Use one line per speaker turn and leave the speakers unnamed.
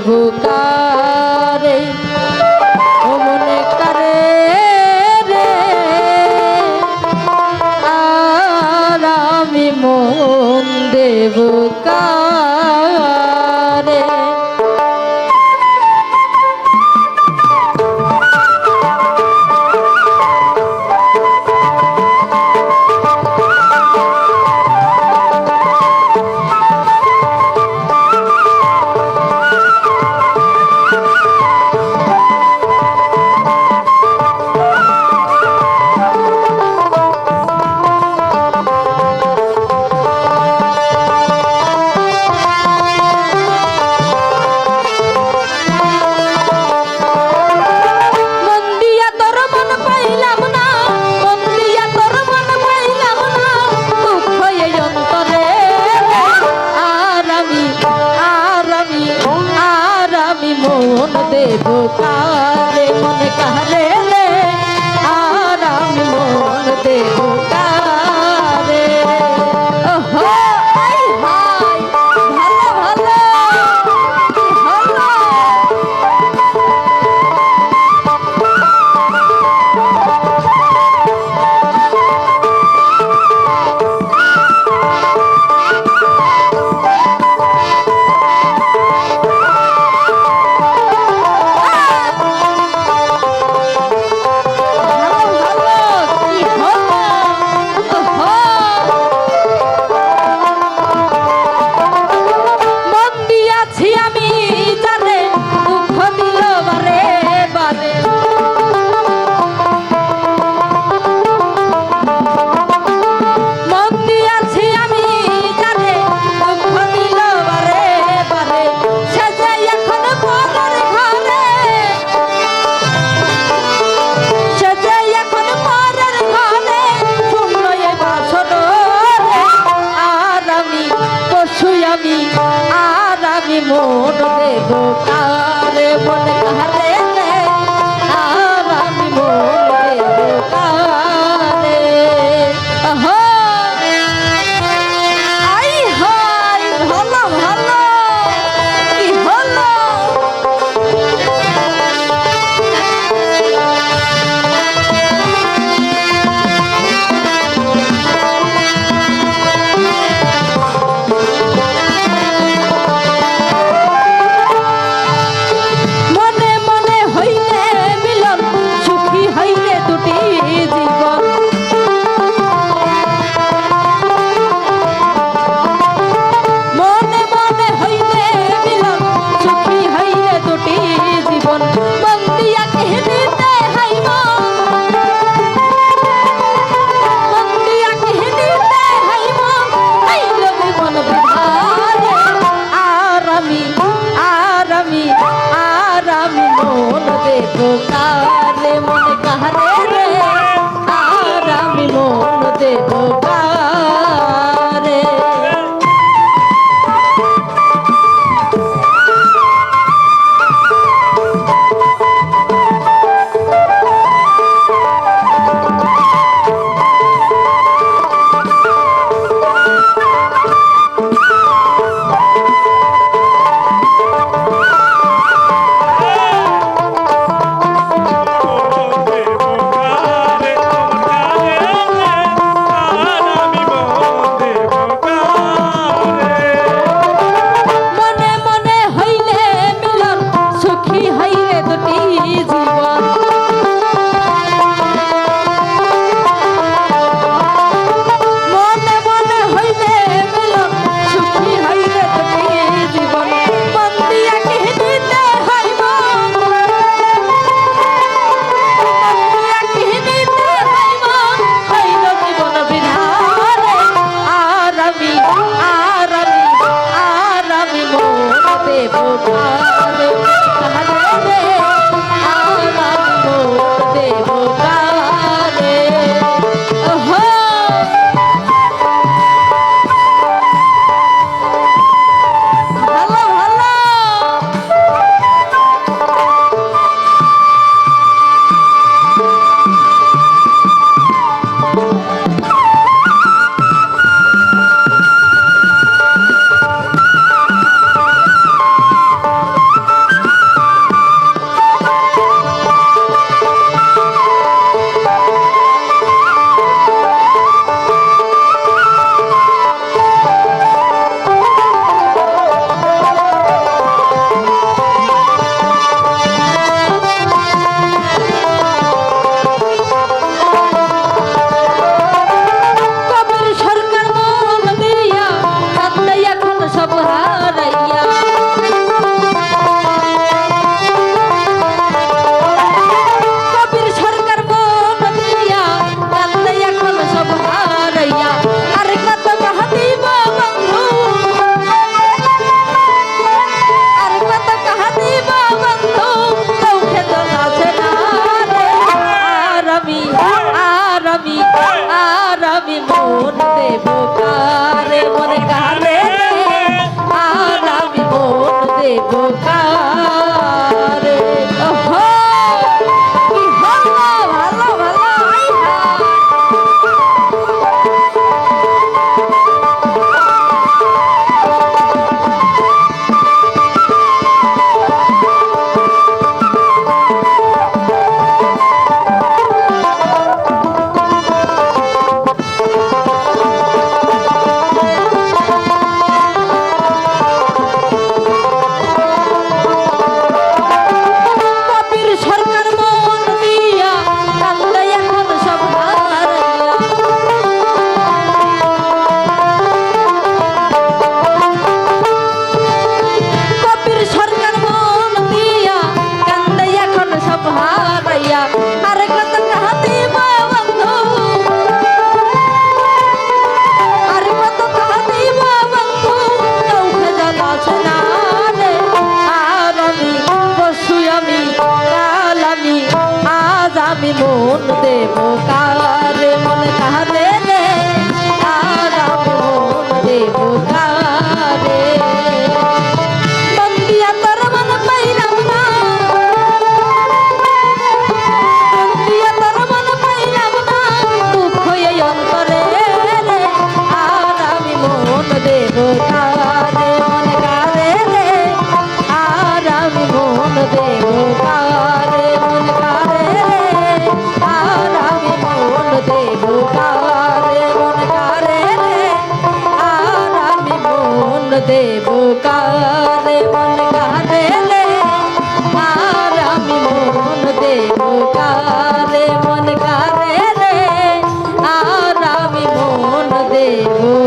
দেব কারে ও মনে কারে রে আর আমি মন দেব কারে মন দেব কারে মনে কারে রে আর আমি মন দেব কারে ওহো আই হাই ভালো ভালো ভালো মন দেব কারে মনে কারে আর আমি মন দেব কারে আই হাই ভালো ভালো কি হলো মনে আমি মন দেব কারে মন কারে আর আমি মন দেব কারে ওহো কি হলো ভালো ভালো আই আমি মন দেব কারে মন কারে রে আর আমি মন দেব কারে বন্দিয়া তোর মন পাইলাম না বন্দিয়া তোর মন পাইলাম না দুঃখ এই অন্তরে রে আর আমি মন দেব কারে মন কারে রে আর আমি মন দেব কারে মন কারে আর আমি মন দেব কারে মন কারে রে আর আমি মন দেব কারে মন কারে রে আর আমি মন দেব কারে মন কারে রে আর আমি মন দেব